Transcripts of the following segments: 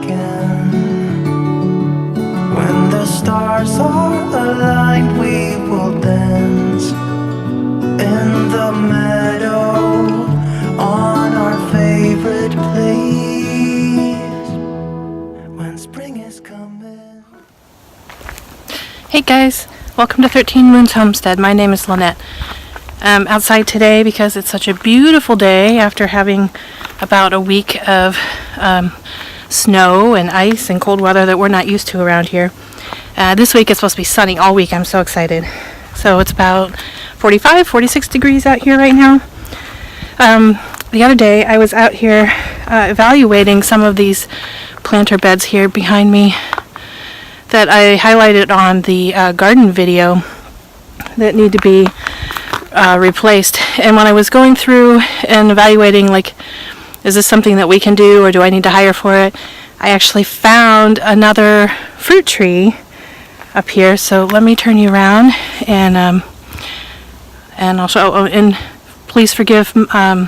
again. When the stars are aligned, we will dance in the meadow on our favorite place when spring is coming. Hey guys, welcome to 13 Moons Homestead. My name is Lynette. I'm outside today because it's such a beautiful day after having about a week of snow and ice and cold weather that we're not used to around here. This week it's supposed to be sunny all week. I'm so excited. So it's about 45, 46 degrees out here right now. The other day I was out here evaluating some of these planter beds here behind me that I highlighted on the garden video that need to be replaced. And when I was going through and evaluating, like, is this something that we can do or do I need to hire for it, I actually found another fruit tree up here. So let me turn you around and I'll show. Oh, and please forgive. I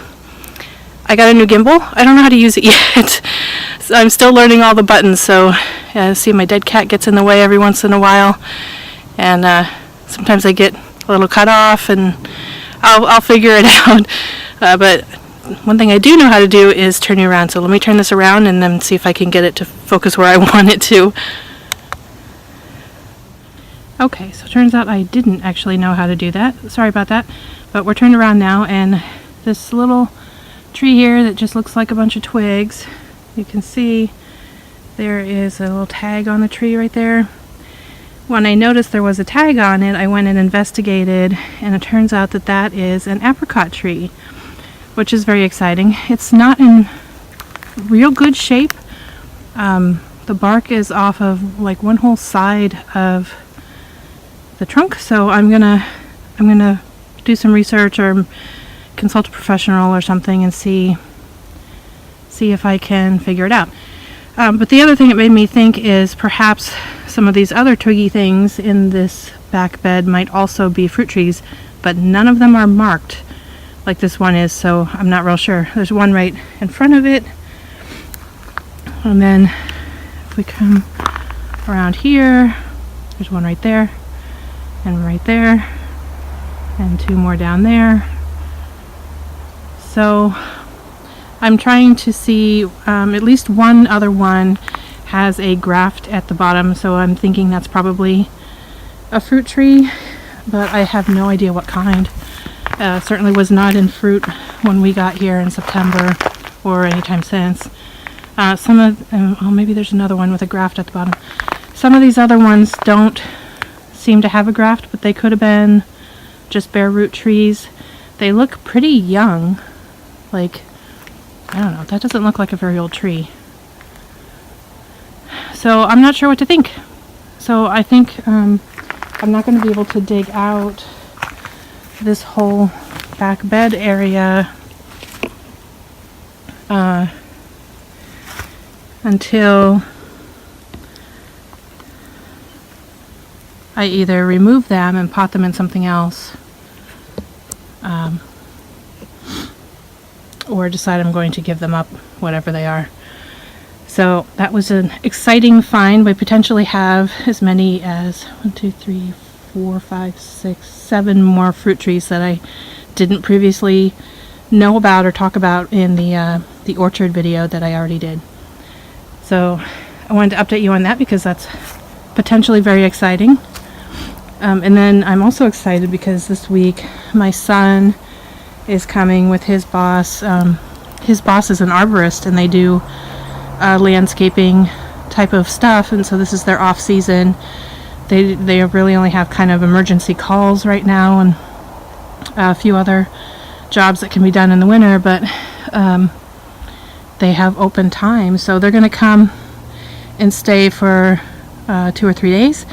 got a new gimbal. I don't know how to use it yet. So I'm still learning all the buttons. So see, my dead cat gets in the way every once in a while, and sometimes I get a little cut off, and I'll figure it out. But one thing I do know how to do is turn you around. So let me turn this around and then see if I can get it to focus where I want it to. Okay, so it turns out I didn't actually know how to do that. Sorry about that. But we're turned around now, and this little tree here that just looks like a bunch of twigs, you can see there is a little tag on the tree right there. When I noticed there was a tag on it, I went and investigated, and it turns out that that is an apricot tree, which is very exciting. It's not in real good shape. The bark is off of like one whole side of the trunk, so I'm gonna do some research or consult a professional or something and see if I can figure it out. But the other thing it made me think is perhaps some of these other twiggy things in this back bed might also be fruit trees, but none of them are marked like this one is, so I'm not real sure. There's one right in front of it, and then if we come around here, there's one right there, and right there, and two more down there. So I'm trying to see, at least one other one has a graft at the bottom, so I'm thinking that's probably a fruit tree, but I have no idea what kind. Certainly was not in fruit when we got here in September or anytime since. Maybe there's another one with a graft at the bottom. Some of these other ones don't seem to have a graft, but they could have been just bare root trees. They look pretty young. Like, I don't know, that doesn't look like a very old tree. So I'm not sure what to think. So I think I'm not going to be able to dig out this whole back bed area until I either remove them and pot them in something else, or decide I'm going to give them up, whatever they are. So that was an exciting find. We potentially have as many as 1, 2, 3, 4, 5, 6, 7 more fruit trees that I didn't previously know about or talk about in the orchard video that I already did. So I wanted to update you on that because that's potentially very exciting. And then I'm also excited because this week my son is coming with his boss. His boss is an arborist, and they do landscaping type of stuff, and so this is their off season. They really only have kind of emergency calls right now and a few other jobs that can be done in the winter, but they have open time, so they're going to come and stay for 2 or 3 days.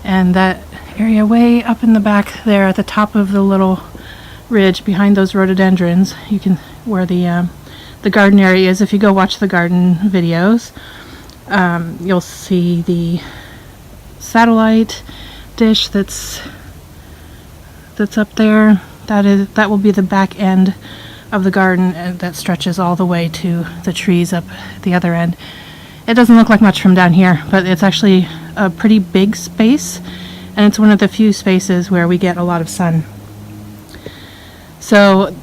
And that area way up in the back there at the top of the little ridge behind those rhododendrons, you can, where the garden area is, if you go watch the garden videos, you'll see the satellite dish that's up there. That will be the back end of the garden that stretches all the way to the trees up the other end. It doesn't look like much from down here, but it's actually a pretty big space, and it's one of the few spaces where we get a lot of sun. So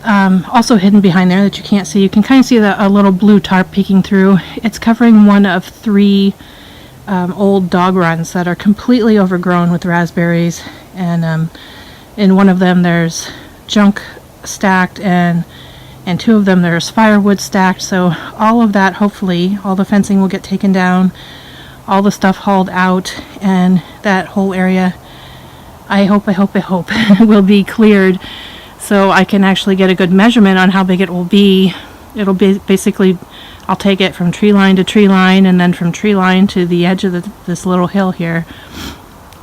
also hidden behind there that you can't see, you can kind of see a little blue tarp peeking through. It's covering one of 3 old dog runs that are completely overgrown with raspberries, and in one of them there's junk stacked, and 2 of them there's firewood stacked. So all of that, hopefully all the fencing will get taken down, all the stuff hauled out, and that whole area, I hope will be cleared, so I can actually get a good measurement on how big it will be. It'll be basically, I'll take it from tree line to tree line, and then from tree line to the edge of this little hill here,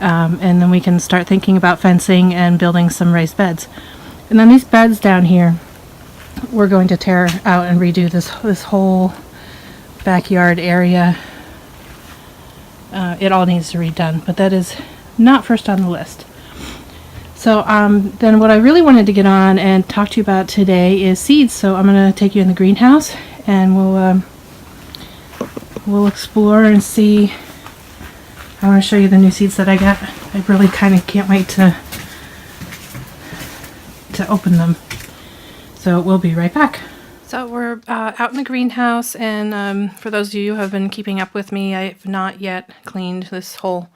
and then we can start thinking about fencing and building some raised beds. And then these beds down here, we're going to tear out and redo this whole backyard area. It all needs to be redone, but that is not first on the list. So then what I really wanted to get on and talk to you about today is seeds. So I'm going to take you in the greenhouse, and we'll explore and see. I want to show you the new seeds that I got. I really kind of can't wait to open them. So we'll be right back. So we're out in the greenhouse, and for those of you who have been keeping up with me, I've not yet cleaned this whole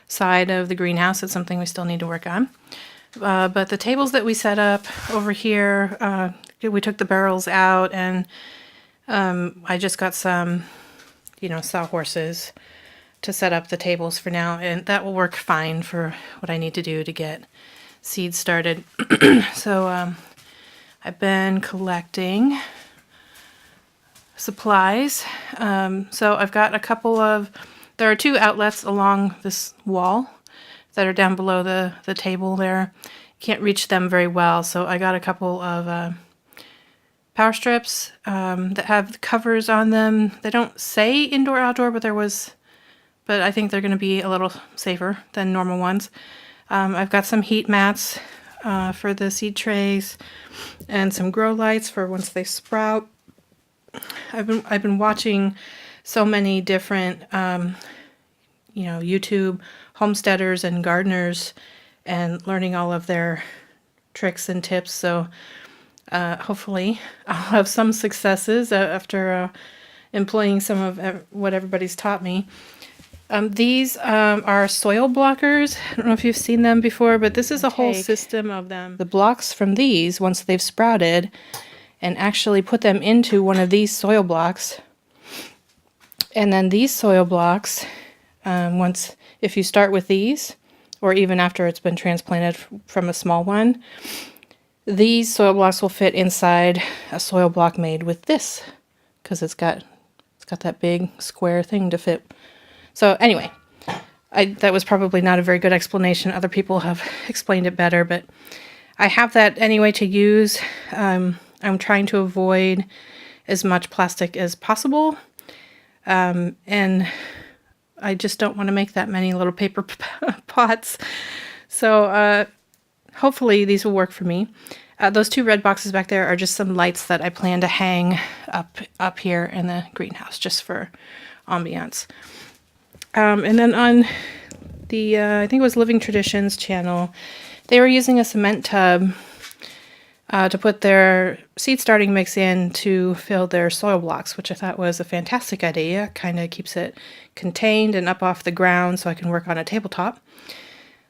side of the greenhouse. It's something we still need to work on. But the tables that we set up over here, we took the barrels out, and I just got some, sawhorses to set up the tables for now, and that will work fine for what I need to do to get seeds started. So I've been collecting supplies. So I've got a couple of, there are 2 outlets along this wall that are down below the table there. Can't reach them very well, so I got a couple of power strips that have covers on them. They don't say indoor outdoor, but I think they're going to be a little safer than normal ones. I've got some heat mats for the seed trays, and some grow lights for once they sprout. I've been watching so many different YouTube homesteaders and gardeners, and learning all of their tricks and tips. So hopefully I'll have some successes after employing some of what everybody's taught me. These are soil blockers. I don't know if you've seen them before, but this is a whole system of them. The blocks from these, once they've sprouted, and actually put them into one of these soil blocks. And then these soil blocks, if you start with these, or even after it's been transplanted from a small one, these soil blocks will fit inside a soil block made with this, because it's got that big square thing to fit. So anyway, that was probably not a very good explanation. Other people have explained it better, but I have that anyway to use. I'm trying to avoid as much plastic as possible, and I just don't want to make that many little paper pots. So hopefully these will work for me. Those 2 red boxes back there are just some lights that I plan to hang up here in the greenhouse, just for ambiance. And then on the, I think it was Living Traditions channel, they were using a cement tub to put their seed starting mix in to fill their soil blocks, which I thought was a fantastic idea. Kind of keeps it contained and up off the ground so I can work on a tabletop.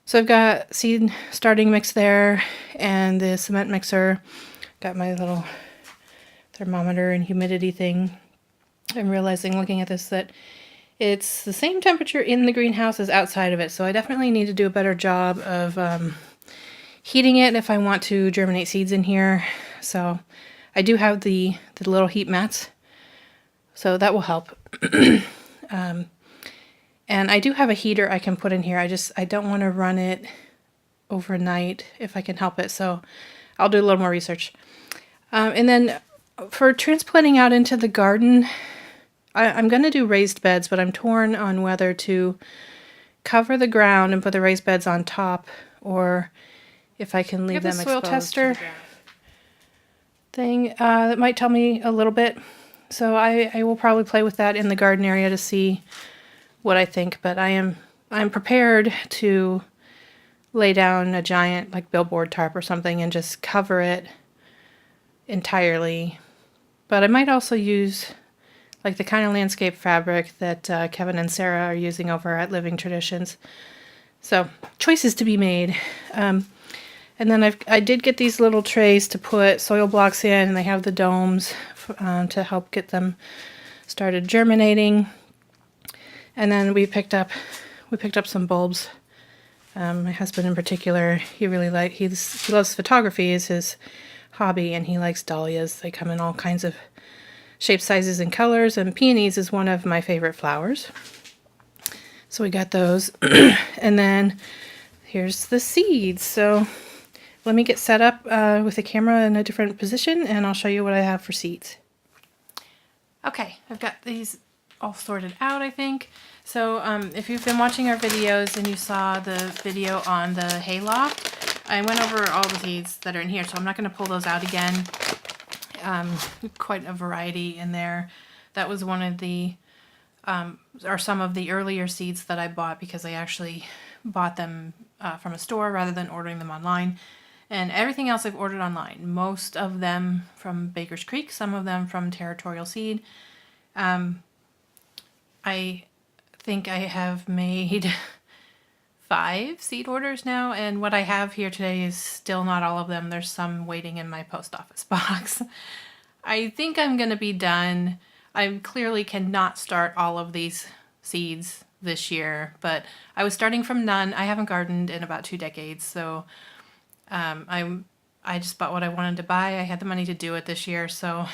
So I've got seed starting mix there, and the cement mixer. Got my little thermometer and humidity thing. I'm realizing, looking at this, that it's the same temperature in the greenhouse as outside of it, so I definitely need to do a better job of heating it if I want to germinate seeds in here. So I do have the little heat mats, so that will help. And I do have a heater I can put in here. I don't want to run it overnight if I can help it, so I'll do a little more research. And then for transplanting out into the garden, I'm going to do raised beds, but I'm torn on whether to cover the ground and put the raised beds on top, or if I can leave them exposed. Soil tester thing that might tell me a little bit. So I will probably play with that in the garden area to see what I think, but I'm prepared to lay down a giant like billboard tarp or something and just cover it entirely. But I might also use like the kind of landscape fabric that Kevin and Sarah are using over at Living Traditions. So choices to be made. And then I did get these little trays to put soil blocks in, and they have the domes to help get them started germinating. And then we picked up some bulbs. My husband in particular, he loves photography is his hobby, and he likes dahlias. They come in all kinds of shapes, sizes, and colors, and peonies is one of my favorite flowers. So we got those. And then here's the seeds. So let me get set up with the camera in a different position, and I'll show you what I have for seeds. Okay, I've got these all sorted out, I think. So if you've been watching our videos and you saw the video on the hayloft, I went over all the seeds that are in here, so I'm not going to pull those out again. Quite a variety in there. That was one of the, or some of the earlier seeds that I bought because I actually bought them from a store rather than ordering them online. And everything else I've ordered online. Most of them from Baker's Creek, some of them from Territorial Seed. I think I have made 5 seed orders now, and what I have here today is still not all of them. There's some waiting in my post office box. I think I'm going to be done. I clearly cannot start all of these seeds this year, but I was starting from none. I haven't gardened in about 2 decades, so I just bought what I wanted to buy. I had the money to do it this year, so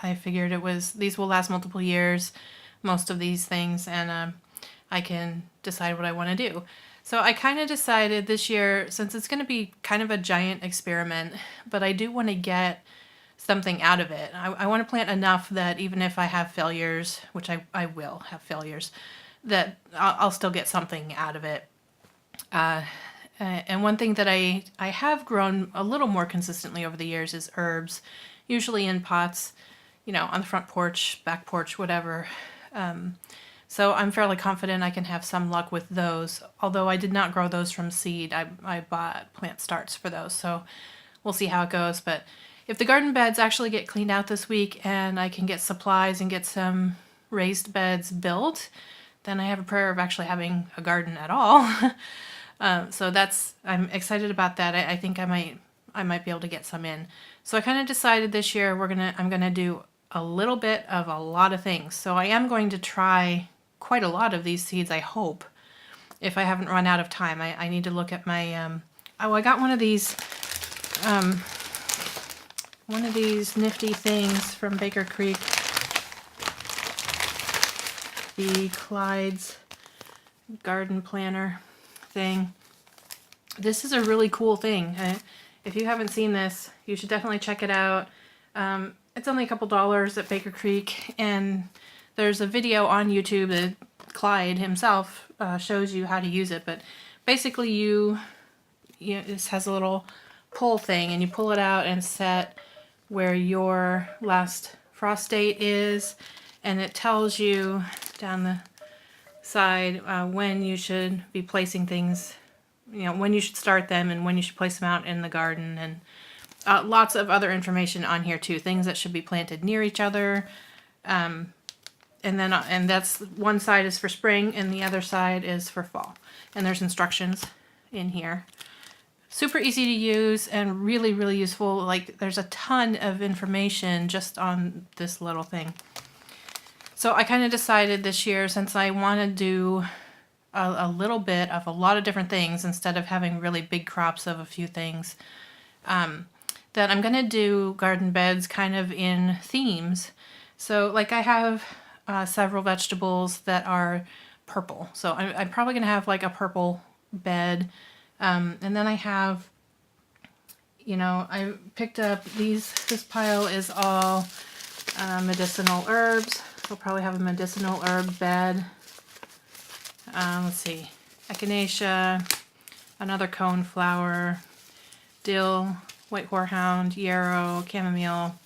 I figured these will last multiple years, most of these things, and I can decide what I want to do. So I kind of decided this year, since it's going to be kind of a giant experiment, but I do want to get something out of it. I want to plant enough that even if I have failures, which I will have failures, that I'll still get something out of it. And one thing that I have grown a little more consistently over the years is herbs, usually in pots, on the front porch, back porch, whatever. So I'm fairly confident I can have some luck with those, although I did not grow those from seed. I bought plant starts for those, so we'll see how it goes. But if the garden beds actually get cleaned out this week and I can get supplies and get some raised beds built, then I have a prayer of actually having a garden at all. So I'm excited about that. I think I might be able to get some in. So I kind of decided this year I'm gonna do a little bit of a lot of things. So I am going to try quite a lot of these seeds, I hope, if I haven't run out of time. I need to look at my, I got one of these nifty things from Baker Creek, the Clyde's garden planner thing. This is a really cool thing. If you haven't seen this, you should definitely check it out. It's only a couple dollars at Baker Creek, and there's a video on YouTube that Clyde himself shows you how to use it. But basically, this has a little pull thing, and you pull it out and set where your last frost date is, and it tells you down the side when you should be placing things, when you should start them and when you should place them out in the garden, and lots of other information on here too, things that should be planted near each other, and that's one side is for spring and the other side is for fall, and there's instructions in here. Super easy to use and really, really useful. Like, there's a ton of information just on this little thing. So I kind of decided this year, since I want to do a little bit of a lot of different things instead of having really big crops of a few things, that I'm going to do garden beds kind of in themes. So like I have several vegetables that are purple. So I'm probably going to have like a purple bed. And then I have, I picked up this pile is all medicinal herbs. I'll probably have a medicinal herb bed. Let's see, echinacea, another coneflower, dill, white horehound, yarrow, chamomile,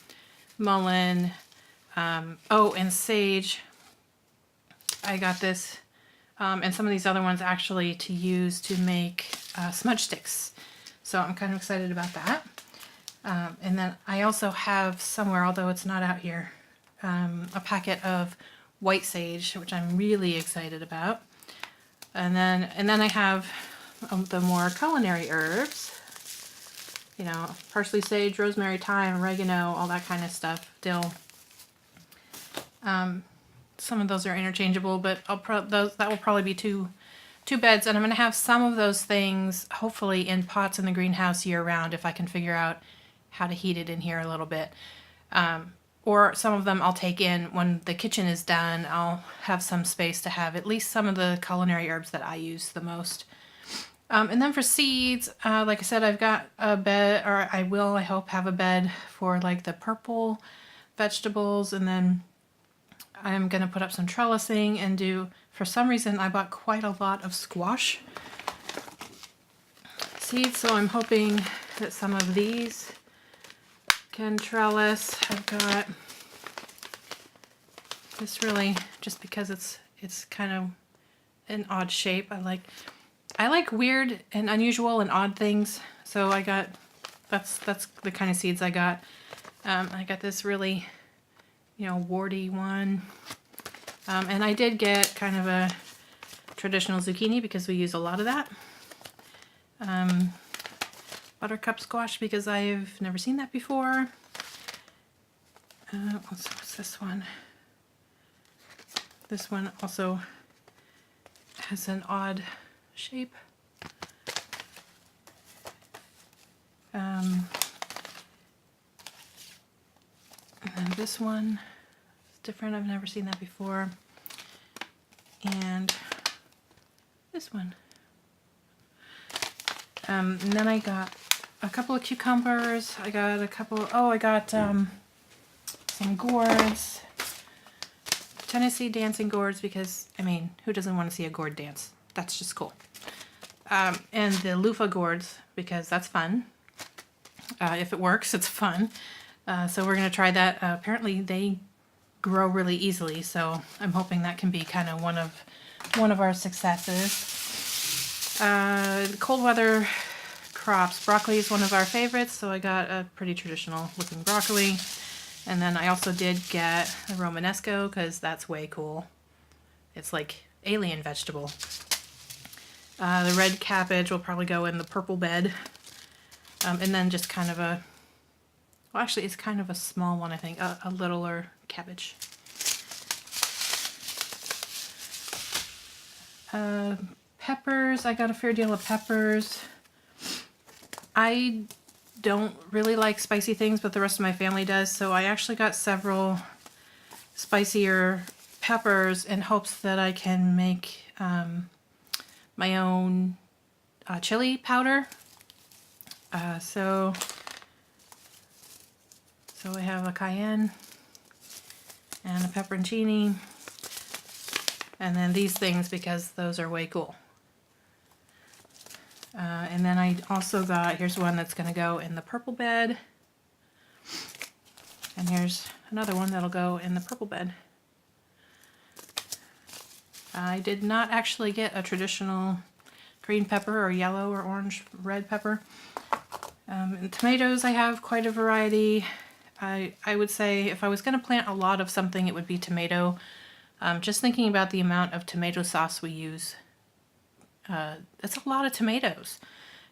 mullein, Oh, and sage. I got this, and some of these other ones actually to use to make smudge sticks. So I'm kind of excited about that. And then I also have somewhere, although it's not out here, a packet of white sage, which I'm really excited about. And then I have the more culinary herbs. You know, parsley, sage, rosemary, thyme, oregano, all that kind of stuff. Dill. Some of those are interchangeable, but that will probably be two beds, and I'm going to have some of those things hopefully in pots in the greenhouse year round if I can figure out how to heat it in here a little bit. Or some of them I'll take in when the kitchen is done. I'll have some space to have at least some of the culinary herbs that I use the most. And then for seeds, like I said, I've got a bed, or I hope have a bed for like the purple vegetables, and then I'm going to put up some trellising and for some reason I bought quite a lot of squash seeds, so I'm hoping that some of these can trellis. I've got this really, just because it's kind of an odd shape. I like weird and unusual and odd things, so I got, that's the kind of seeds I got. I got this really, warty one. And I did get kind of a traditional zucchini because we use a lot of that. Buttercup squash because I've never seen that before. What's this one? This one also has an odd shape. And then this one is different. I've never seen that before. And this one. And then I got a couple of cucumbers. I got some gourds. Tennessee dancing gourds because, who doesn't want to see a gourd dance? That's just cool. And the loofah gourds because that's fun. If it works, it's fun. So we're going to try that. Apparently they grow really easily, so I'm hoping that can be kind of one of our successes. Cold weather crops. Broccoli is one of our favorites, so I got a pretty traditional looking broccoli. And then I also did get a Romanesco because that's way cool. It's like alien vegetable. The red cabbage will probably go in the purple bed. And then just kind of actually it's kind of a small one, I think, a littler cabbage. Peppers, I got a fair deal of peppers. I don't really like spicy things, but the rest of my family does, so I actually got several spicier peppers in hopes that I can make my own chili powder. So I have a cayenne and a pepperoncini, and then these things because those are way cool. And then I also got, here's one that's going to go in the purple bed, and here's another one that'll go in the purple bed. I did not actually get a traditional green pepper or yellow or orange red pepper. And tomatoes, I have quite a variety. I would say if I was going to plant a lot of something, it would be tomato. Just thinking about the amount of tomato sauce we use, it's a lot of tomatoes.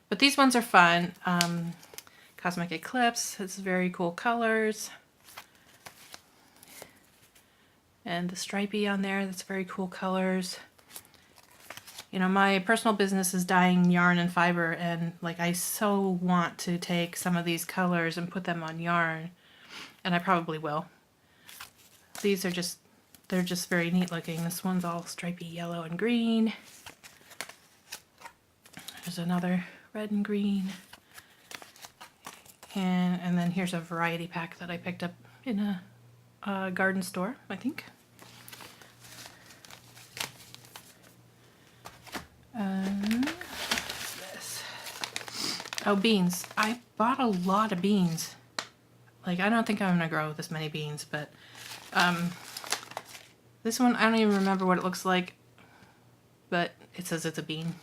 But these ones are fun. Cosmic Eclipse, it's very cool colors. And the stripey on there, that's very cool colors. My personal business is dyeing yarn and fiber, and I so want to take some of these colors and put them on yarn, and I probably will. These are they're just very neat looking. This one's all stripey yellow and green. There's another red and green. And then here's a variety pack that I picked up in a garden store, I think. What's this? Oh, beans. I bought a lot of beans. I don't think I'm gonna grow this many beans, but This one, I don't even remember what it looks like, but it says it's a bean.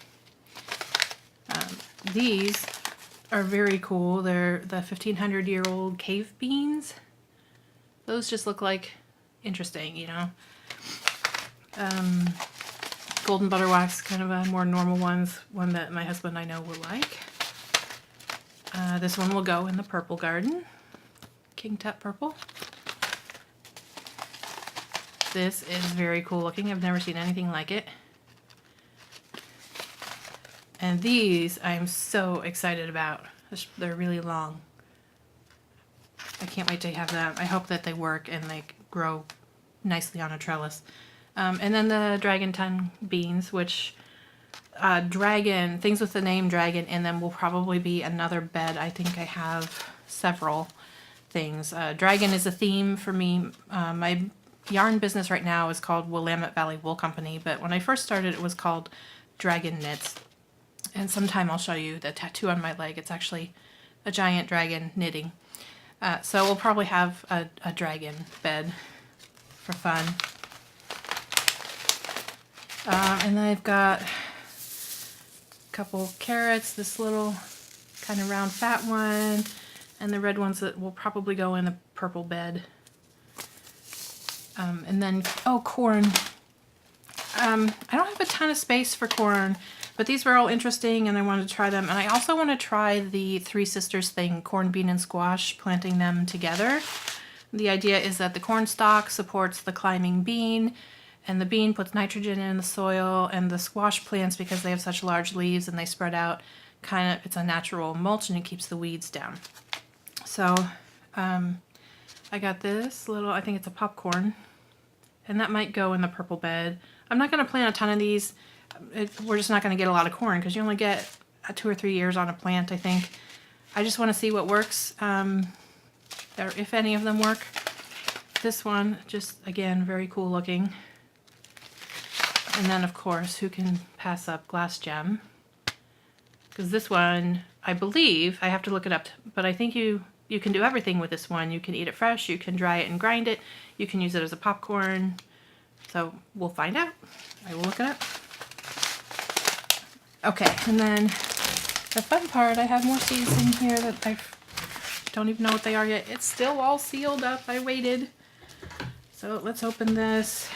These are very cool. They're the 1500-year-old cave beans. Those just look like interesting, you know. Golden butter wax, kind of a more normal one that my husband I know will like. This one will go in the purple garden, King Tut purple. This is very cool looking. I've never seen anything like it. And these I'm so excited about. They're really long. I can't wait to have them. I hope that they work and they grow nicely on a trellis. And then the dragon tongue beans, which things with the name dragon in them will probably be another bed. I think I have several things. Dragon is a theme for me. My yarn business right now is called Willamette Valley Wool Company, but when I first started it was called Dragon Knits. And sometime I'll show you the tattoo on my leg. It's actually a giant dragon knitting. So we'll probably have a dragon bed for fun. And then I've got a couple carrots, this little kind of round fat one, and the red ones that will probably go in the purple bed. And then, corn. I don't have a ton of space for corn, but these were all interesting and I wanted to try them. And I also want to try the Three Sisters thing, corn, bean, and squash, planting them together. The idea is that the corn stalk supports the climbing bean, and the bean puts nitrogen in the soil, and the squash plants, because they have such large leaves and they spread out, it's a natural mulch and it keeps the weeds down. So I got this little, I think it's a popcorn, and that might go in the purple bed. I'm not going to plant a ton of these. We're just not going to get a lot of corn because you only get 2 or 3 years on a plant, I think. I just want to see what works, or if any of them work. This one, just again, very cool looking. And then, of course, who can pass up glass gem? Because this one, I believe, I have to look it up, but I think you can do everything with this one. You can eat it fresh, you can dry it and grind it, you can use it as a popcorn. So we'll find out. I will look it up. Okay, and then the fun part, I have more seeds in here that I don't even know what they are yet. It's still all sealed up. I waited. So let's open this.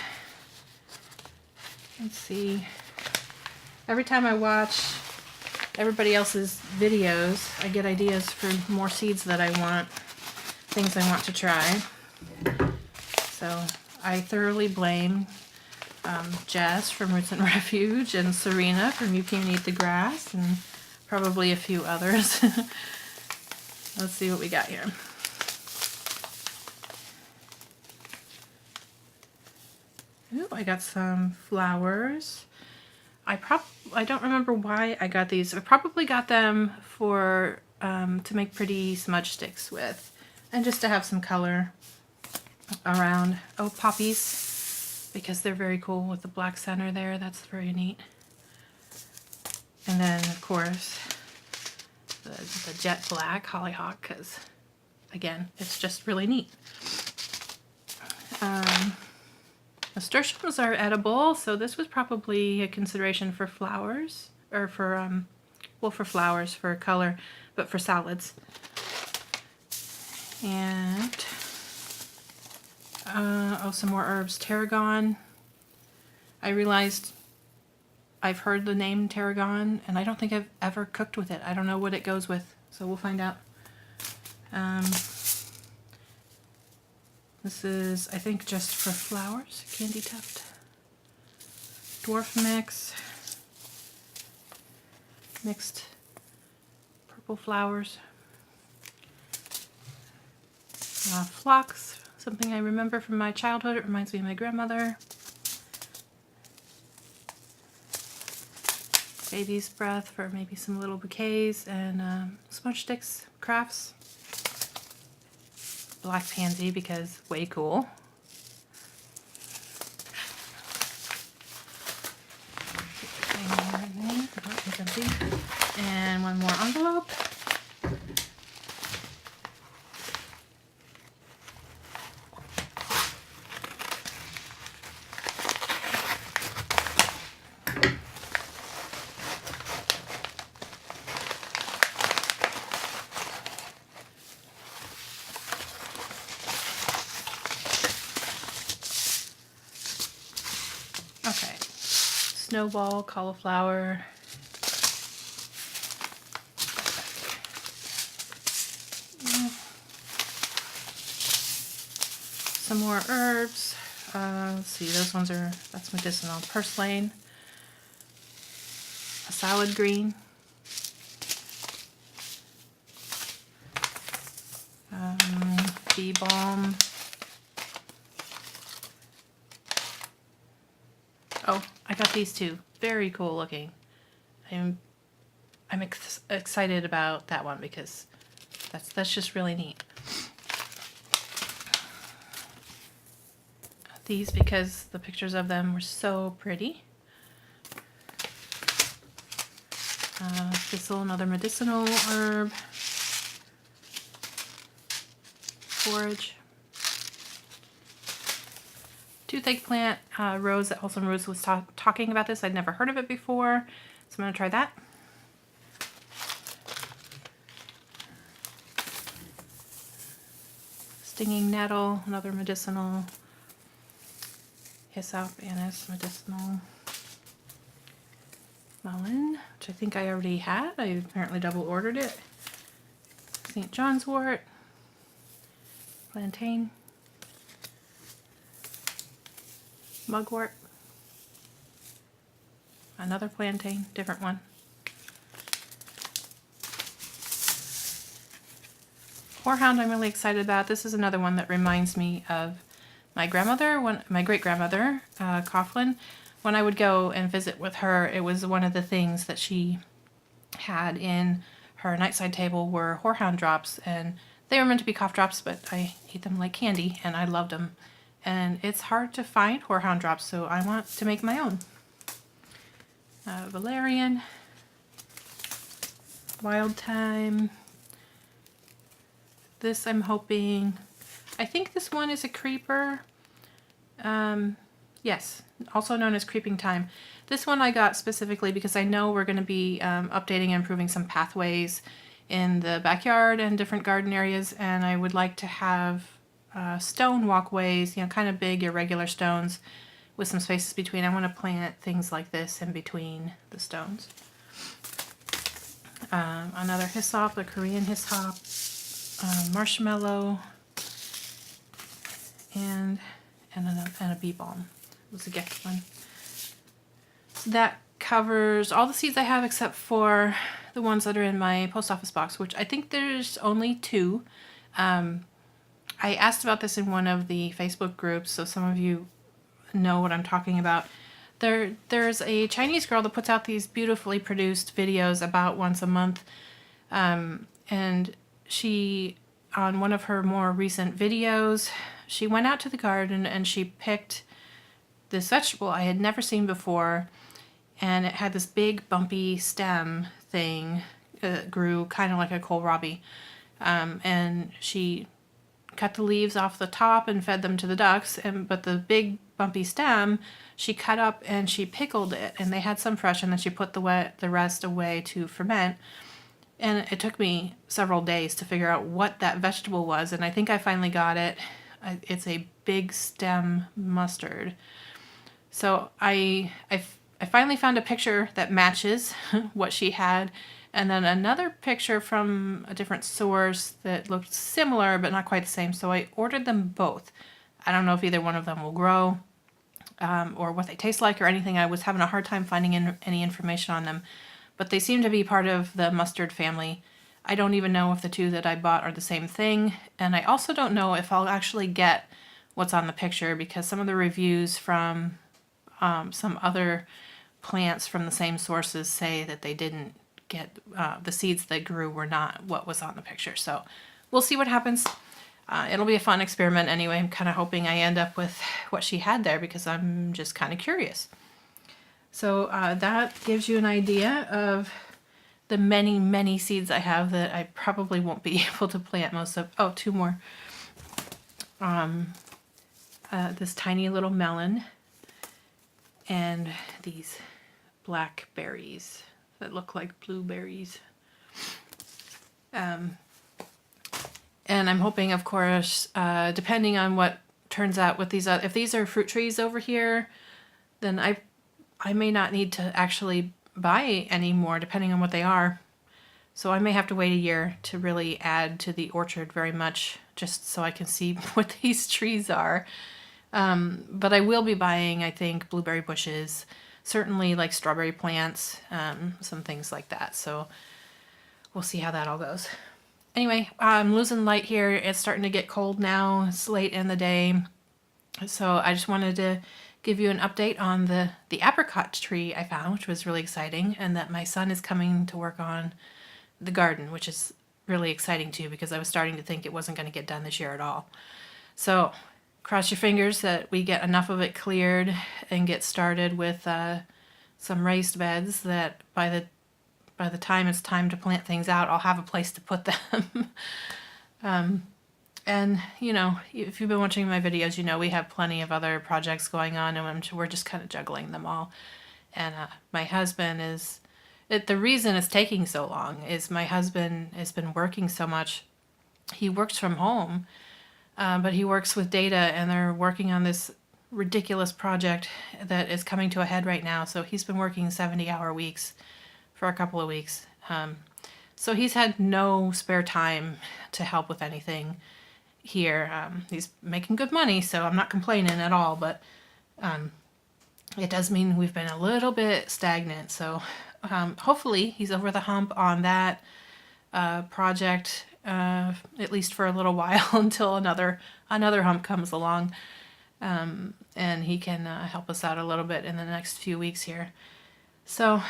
Let's see. Every time I watch everybody else's videos, I get ideas for more seeds that I want, things I want to try. So I thoroughly blame Jess from Roots and Refuge and Serena from You Can't Eat the Grass and probably a few others. Let's see what we got here. Ooh, I got some flowers. I don't remember why I got these. I probably got them for to make pretty smudge sticks with, and just to have some color around. Oh, poppies, because they're very cool with the black center there. That's very neat. And then, of course, the jet black hollyhock, because again, it's just really neat. Nasturtiums are edible, so this was probably a consideration for flowers, or for, well, for flowers, for color, but for salads. And, some more herbs. Tarragon. I realized I've heard the name tarragon, and I don't think I've ever cooked with it. I don't know what it goes with, so we'll find out. This is, I think, just for flowers. Candy tuft. Dwarf mix. Mixed purple flowers. Phlox, something I remember from my childhood. It reminds me of my grandmother. Baby's breath for maybe some little bouquets, and smudge sticks, crafts. Black pansy, because way cool. And one more envelope. Okay. Snowball, cauliflower. Some more herbs. Let's see, that's medicinal. Purslane. A salad green. Bee balm. Oh, I got these too. Very cool looking. I'm excited about that one because that's just really neat. These because the pictures of them were so pretty. Thistle, another medicinal herb. Forage. Toothache plant. Rose, also Rose was talking about this. I'd never heard of it before, so I'm going to try that. Stinging nettle, another medicinal. Hyssop, anise, medicinal. Mullein, which I think I already had. I apparently double ordered it. St. John's wort. Plantain. Mugwort. Another plantain, different one. Horehound I'm really excited about. This is another one that reminds me of my grandmother, my great-grandmother, Coughlin. When I would go and visit with her, it was one of the things that she had in her nightside table were horehound drops, and they were meant to be cough drops, but I ate them like candy, and I loved them. And it's hard to find horehound drops, so I want to make my own. Valerian, wild thyme. This I'm hoping, I think this one is a creeper. Yes, also known as creeping thyme. This one I got specifically because I know we're going to be updating and improving some pathways in the backyard and different garden areas, and I would like to have stone walkways, you know, kind of big irregular stones with some spaces between. I want to plant things like this in between the stones. Another hyssop, the Korean hyssop, marshmallow, and a bee balm. It was a gift one. So that covers all the seeds I have except for the ones that are in my post office box, which I think there's only 2. I asked about this in one of the Facebook groups, so some of you know what I'm talking about. There's a Chinese girl that puts out these beautifully produced videos about once a month, and she, on one of her more recent videos, she went out to the garden and she picked this vegetable I had never seen before, and it had this big bumpy stem thing. It grew kind of like a kohlrabi, and she cut the leaves off the top and fed them to the ducks, but the big bumpy stem she cut up and she pickled it, and they had some fresh, and then she put the rest away to ferment. And it took me several days to figure out what that vegetable was, and I think I finally got it. It's a big stem mustard. So I finally found a picture that matches what she had, and then another picture from a different source that looked similar but not quite the same. So I ordered them both. I don't know if either one of them will grow or what they taste like or anything. I was having a hard time finding any information on them, but they seem to be part of the mustard family. I don't even know if the 2 that I bought are the same thing, and I also don't know if I'll actually get what's on the picture, because some of the reviews from some other plants from the same sources say that they didn't get, the seeds they grew were not what was on the picture. So we'll see what happens. It'll be a fun experiment anyway. I'm kind of hoping I end up with what she had there because I'm just kind of curious. So that gives you an idea of the many, many seeds I have that I probably won't be able to plant most of. Oh, 2 more. This tiny little melon, and these black berries that look like blueberries. And I'm hoping, of course, depending on what turns out with these, if these are fruit trees over here, then I may not need to actually buy any more, depending on what they are. So I may have to wait a year to really add to the orchard very much, just so I can see what these trees are. But I will be buying, I think, blueberry bushes, certainly like strawberry plants, some things like that. So we'll see how that all goes. Anyway, I'm losing light here. It's starting to get cold now. It's late in the day. So I just wanted to give you an update on the apricot tree I found, which was really exciting, and that my son is coming to work on the garden, which is really exciting too, because I was starting to think it wasn't going to get done this year at all. So cross your fingers that we get enough of it cleared and get started with some raised beds, that by the time it's time to plant things out, I'll have a place to put them. And, you know, if you've been watching my videos, you know we have plenty of other projects going on, and we're just kind of juggling them all. And my husband is... the reason it's taking so long is my husband has been working so much. He works from home, but he works with data, and they're working on this ridiculous project that is coming to a head right now. So he's been working 70-hour weeks for a couple of weeks. So he's had no spare time to help with anything here. He's making good money, so I'm not complaining at all, but it does mean we've been a little bit stagnant. So hopefully he's over the hump on that project, at least for a little while, until another hump comes along, and he can help us out a little bit in the next few weeks here. So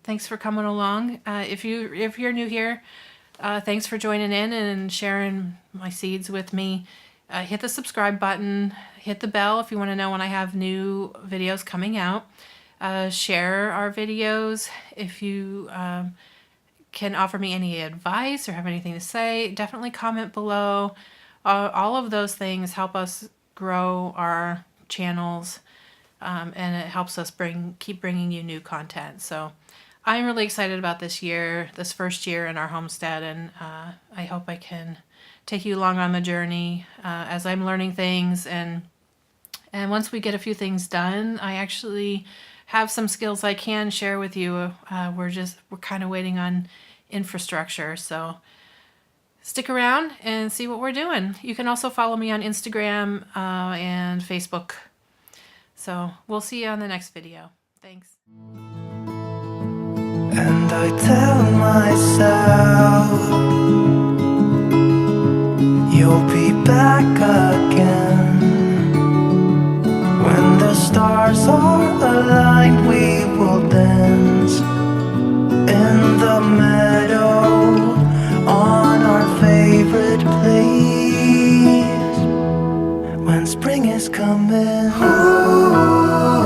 thanks for coming along. If you're new here, thanks for joining in and sharing my seeds with me. Hit the subscribe button, hit the bell if you want to know when I have new videos coming out. Share our videos. If you can offer me any advice or have anything to say, definitely comment below. All of those things help us grow our channels, and it helps us keep bringing you new content. So I'm really excited about this first year in our homestead, and I hope I can take you along on the journey as I'm learning things. And once we get a few things done, I actually have some skills I can share with you. We're kind of waiting on infrastructure. So stick around and see what we're doing. You can also follow me on Instagram and Facebook. So we'll see you on the next video. Thanks. And I tell myself you'll be back again. When the stars are aligned, we will dance in the meadow on our favorite place. When spring is coming, ooh.